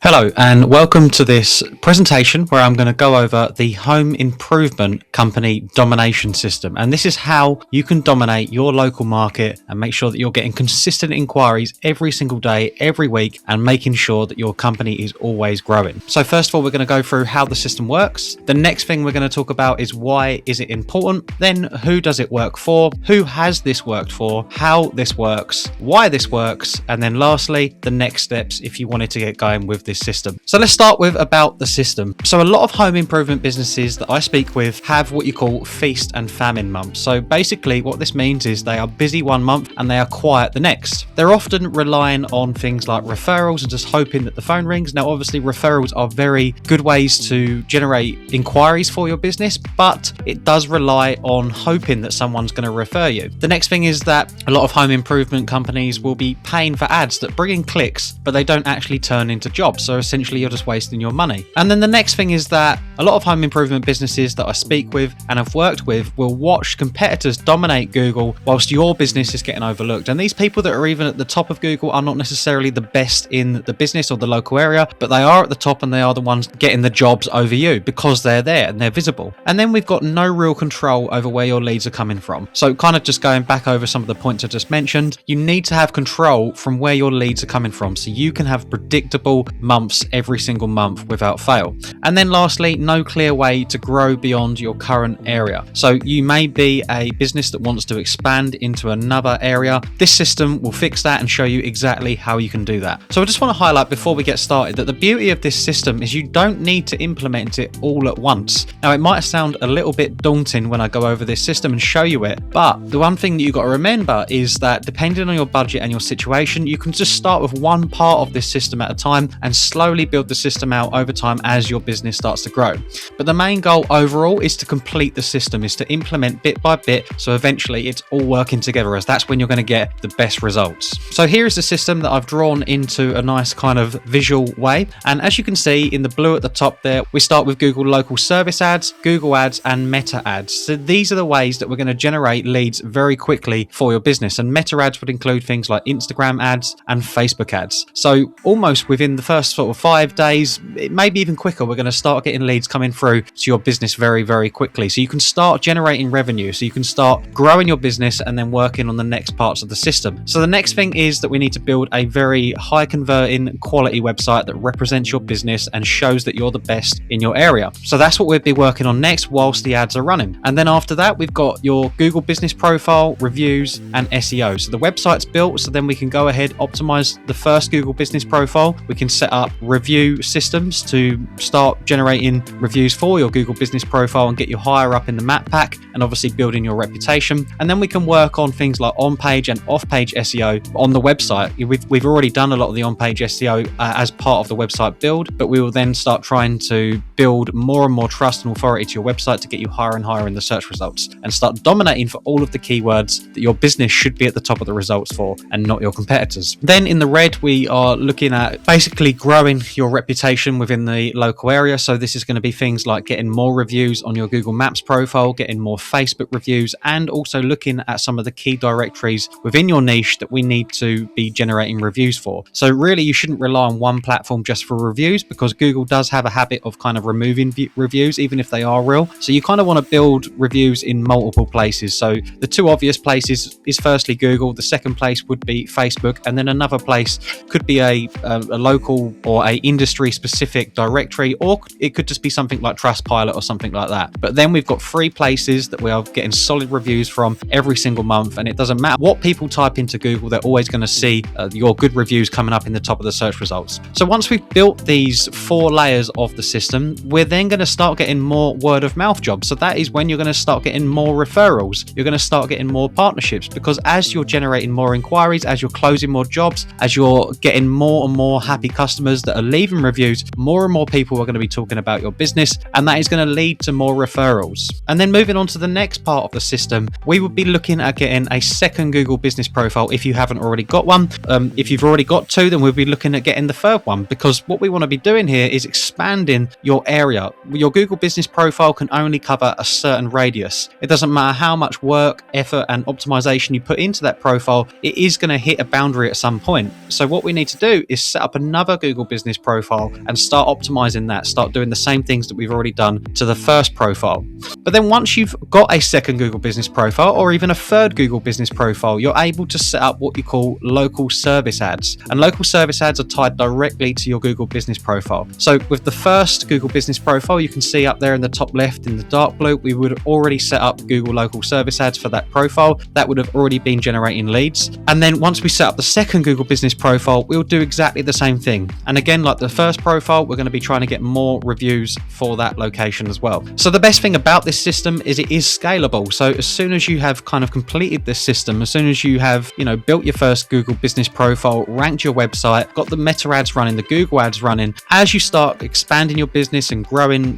Hello and welcome to this presentation where I'm going to go over the home improvement company domination system. And this is how you can dominate your local market and make sure that you're getting consistent inquiries every single day, every week, and making sure that your company is always growing. So first of all, we're going to go through how the system works. The next thing we're going to talk about is why is it important? Then who does it work for? Who has this worked for? How this works? Why this works? And then lastly, the next steps if you wanted to get going with this system. So let's start with about the system. So a lot of home improvement businesses that I speak with have what you call feast and famine months. So basically what this means is they are busy one month and they are quiet the next. They're often relying on things like referrals and just hoping that the phone rings. Now obviously referrals are very good ways to generate inquiries for your business, but it does rely on hoping that someone's going to refer you. The next thing is that a lot of home improvement companies will be paying for ads that bring in clicks, but they don't actually turn into jobs. So essentially you're just wasting your money. And then the next thing is that a lot of home improvement businesses that I speak with and have worked with will watch competitors dominate Google whilst your business is getting overlooked. And these people that are even at the top of Google are not necessarily the best in the business or the local area, but they are at the top and they are the ones getting the jobs over you because they're there and they're visible. And then we've got no real control over where your leads are coming from. So kind of just going back over some of the points I just mentioned, you need to have control from where your leads are coming from so you can have predictable months every single month without fail. And then lastly, no clear way to grow beyond your current area. So you may be a business that wants to expand into another area. This system will fix that and show you exactly how you can do that. So I just want to highlight before we get started that the beauty of this system is you don't need to implement it all at once. Now it might sound a little bit daunting when I go over this system and show you it, but the one thing that you've got to remember is that depending on your budget and your situation, you can just start with one part of this system at a time and slowly build the system out over time as your business starts to grow. But the main goal overall is to complete the system, is to implement bit by bit, so eventually it's all working together, as that's when you're going to get the best results. So here is the system that I've drawn into a nice kind of visual way, and as you can see in the blue at the top there, we start with Google local service ads, Google ads, and meta ads. So these are the ways that we're going to generate leads very quickly for your business, and meta ads would include things like Instagram ads and Facebook ads. So almost within the first sort of 5 days, it may be even quicker, we're going to start getting leads coming through to your business very, very quickly. So you can start generating revenue. So you can start growing your business and then working on the next parts of the system. So the next thing is that we need to build a very high converting quality website that represents your business and shows that you're the best in your area. So that's what we'll be working on next whilst the ads are running. And then after that, we've got your Google business profile, reviews, and SEO. So the website's built, so then we can go ahead, optimize the first Google business profile. We can set up review systems to start generating reviews for your Google business profile and get you higher up in the map pack and obviously building your reputation. And then we can work on things like on-page and off-page SEO on the website. We've already done a lot of the on-page SEO as part of the website build, but we will then start trying to build more and more trust and authority to your website to get you higher and higher in the search results and start dominating for all of the keywords that your business should be at the top of the results for and not your competitors. Then in the red, we are looking at basically growing your reputation within the local area. So this is going to be things like getting more reviews on your Google Maps profile, getting more Facebook reviews, and also looking at some of the key directories within your niche that we need to be generating reviews for. So really you shouldn't rely on one platform just for reviews, because Google does have a habit of kind of removing reviews even if they are real. So you kind of want to build reviews in multiple places. So the two obvious places is firstly Google, the second place would be Facebook, and then another place could be a local or a industry specific directory, or it could just be something like Trustpilot or something like that. But then we've got 3 places that we are getting solid reviews from every single month, and it doesn't matter what people type into Google, they're always going to see your good reviews coming up in the top of the search results. So once we've built these 4 layers of the system, we're then going to start getting more word of mouth jobs. So that is when you're going to start getting more referrals, you're going to start getting more partnerships, because as you're generating more inquiries, as you're closing more jobs, as you're getting more and more happy customers that are leaving reviews, more and more people are going to be talking about your business, and that is going to lead to more referrals. And then moving on to the next part of the system, we would be looking at getting a second Google business profile if you haven't already got one. If you've already got 2, then we'll be looking at getting the third one, because what we want to be doing here is expanding your area. Your Google business profile can only cover a certain radius. It doesn't matter how much work, effort, and optimization you put into that profile, it is going to hit a boundary at some point. So what we need to do is set up another Google Google business profile and start optimizing that, start doing the same things that we've already done to the first profile. But then once you've got a second Google business profile or even a third Google business profile, you're able to set up what you call local service ads. And local service ads are tied directly to your Google business profile. So with the first Google business profile, you can see up there in the top left in the dark blue, we would have already set up Google local service ads for that profile. That would have already been generating leads. And then once we set up the second Google business profile, we'll do exactly the same thing. And again, like the first profile, we're going to be trying to get more reviews for that location as well. So the best thing about this system is it is scalable. So as soon as you have kind of completed this system, as soon as you have, built your first Google business profile, ranked your website, got the meta ads running, the Google ads running, as you start expanding your business and growing,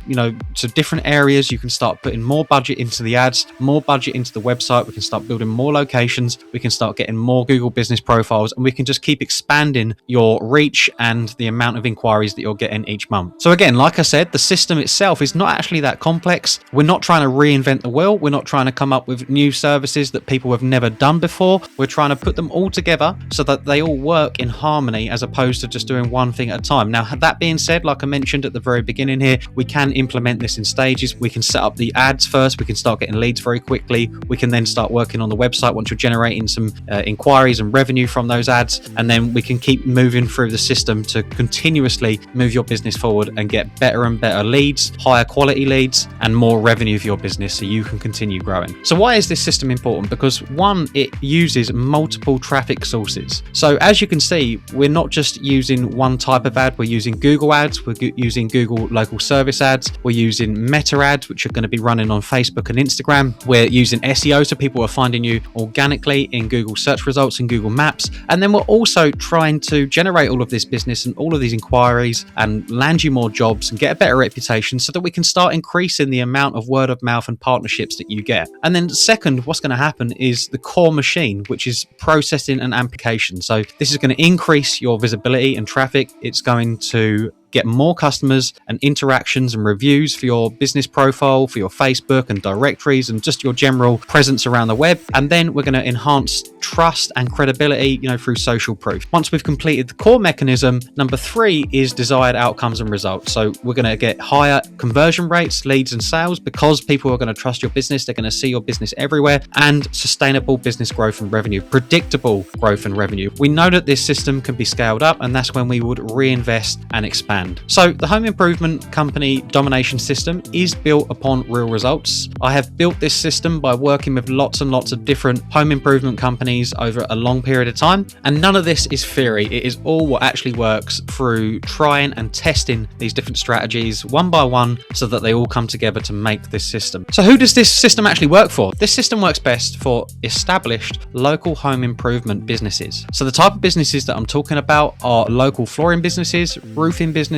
to different areas, you can start putting more budget into the ads, more budget into the website. We can start building more locations. We can start getting more Google business profiles, and we can just keep expanding your reach and the amount of inquiries that you're getting each month. So again, like I said, the system itself is not actually that complex. We're not trying to reinvent the wheel. We're not trying to come up with new services that people have never done before. We're trying to put them all together so that they all work in harmony as opposed to just doing one thing at a time. Now, that being said, like I mentioned at the very beginning here, we can implement this in stages. We can set up the ads first. We can start getting leads very quickly. We can then start working on the website once you're generating some inquiries and revenue from those ads. And then we can keep moving through the system to continuously move your business forward and get better and better leads, higher quality leads, and more revenue for your business so you can continue growing. So why is this system important? Because one, it uses multiple traffic sources. So as you can see, we're not just using one type of ad. We're using Google ads. We're using Google local service ads. We're using meta ads, which are going to be running on Facebook and Instagram. We're using SEO, so people are finding you organically in Google search results and Google Maps. And then we're also trying to generate all of this business and all of these inquiries and land you more jobs and get a better reputation so that we can start increasing the amount of word of mouth and partnerships that you get. And then second, what's going to happen is the core machine, which is processing and amplification. So this is going to increase your visibility and traffic. It's going to get more customers and interactions and reviews for your business profile, for your Facebook and directories, and just your general presence around the web. And then we're going to enhance trust and credibility, through social proof. Once we've completed the core mechanism, number 3 is desired outcomes and results. So we're going to get higher conversion rates, leads and sales, because people are going to trust your business. They're going to see your business everywhere, and sustainable business growth and revenue, predictable growth and revenue. We know that this system can be scaled up, and that's when we would reinvest and expand. So the home improvement company Domination system is built upon real results. I have built this system by working with lots and lots of different home improvement companies over a long period of time. And none of this is theory. It is all what actually works through trying and testing these different strategies one by one so that they all come together to make this system. So who does this system actually work for? This system works best for established local home improvement businesses. So the type of businesses that I'm talking about are local flooring businesses, roofing businesses,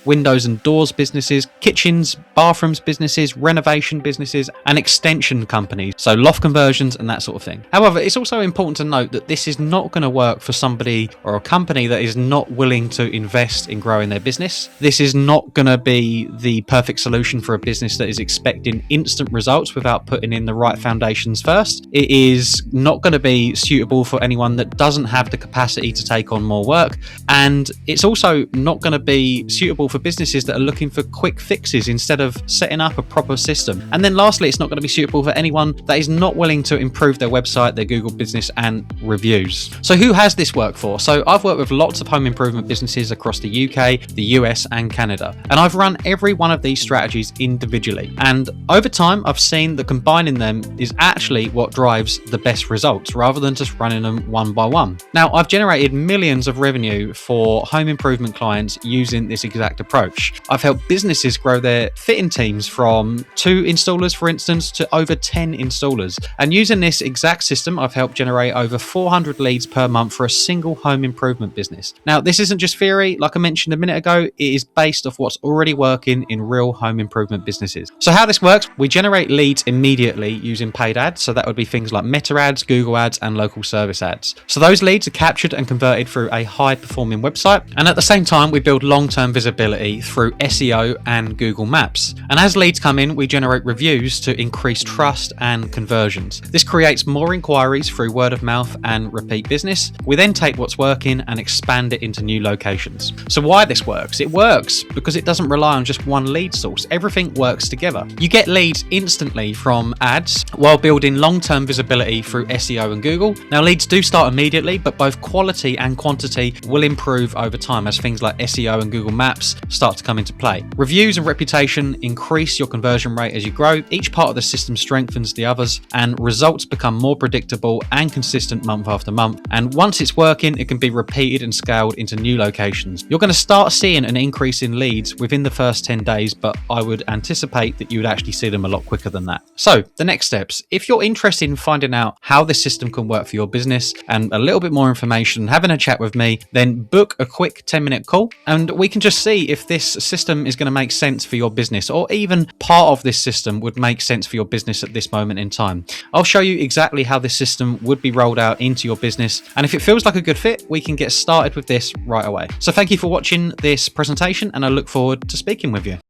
windows and doors businesses, kitchens, bathrooms businesses, renovation businesses, and extension companies. So loft conversions and that sort of thing. However, it's also important to note that this is not going to work for somebody or a company that is not willing to invest in growing their business. This is not going to be the perfect solution for a business that is expecting instant results without putting in the right foundations first. It is not going to be suitable for anyone that doesn't have the capacity to take on more work. And it's also not going to be suitable for businesses that are looking for quick fixes instead of setting up a proper system. And then lastly, it's not going to be suitable for anyone that is not willing to improve their website, their Google business and reviews. So who has this work for? So I've worked with lots of home improvement businesses across the UK, the US and Canada. And I've run every one of these strategies individually. And over time, I've seen that combining them is actually what drives the best results rather than just running them one by one. Now, I've generated millions of revenue for home improvement clients using this exact approach. I've helped businesses grow their fitting teams from 2 installers, for instance, to over 10 installers. And using this exact system, I've helped generate over 400 leads per month for a single home improvement business. Now, this isn't just theory. Like I mentioned a minute ago, it is based off what's already working in real home improvement businesses. So how this works, we generate leads immediately using paid ads. So that would be things like meta ads, Google ads, and local service ads. So those leads are captured and converted through a high performing website. And at the same time, we build long-term long-term visibility through SEO and Google Maps. And as leads come in, we generate reviews to increase trust and conversions. This creates more inquiries through word of mouth and repeat business. We then take what's working and expand it into new locations. So why this works? It works because it doesn't rely on just one lead source. Everything works together. You get leads instantly from ads while building long-term visibility through SEO and Google. Now, leads do start immediately, but both quality and quantity will improve over time as things like SEO and Google Maps start to come into play. Reviews and reputation increase your conversion rate as you grow. Each part of the system strengthens the others, and results become more predictable and consistent month after month. And once it's working, it can be repeated and scaled into new locations. You're going to start seeing an increase in leads within the first 10 days, but I would anticipate that you would actually see them a lot quicker than that. So the next steps, if you're interested in finding out how this system can work for your business and a little bit more information, having a chat with me, then book a quick 10-minute call and we can just see if this system is going to make sense for your business, or even part of this system would make sense for your business at this moment in time. I'll show you exactly how this system would be rolled out into your business, and if it feels like a good fit, we can get started with this right away. So thank you for watching this presentation, and I look forward to speaking with you.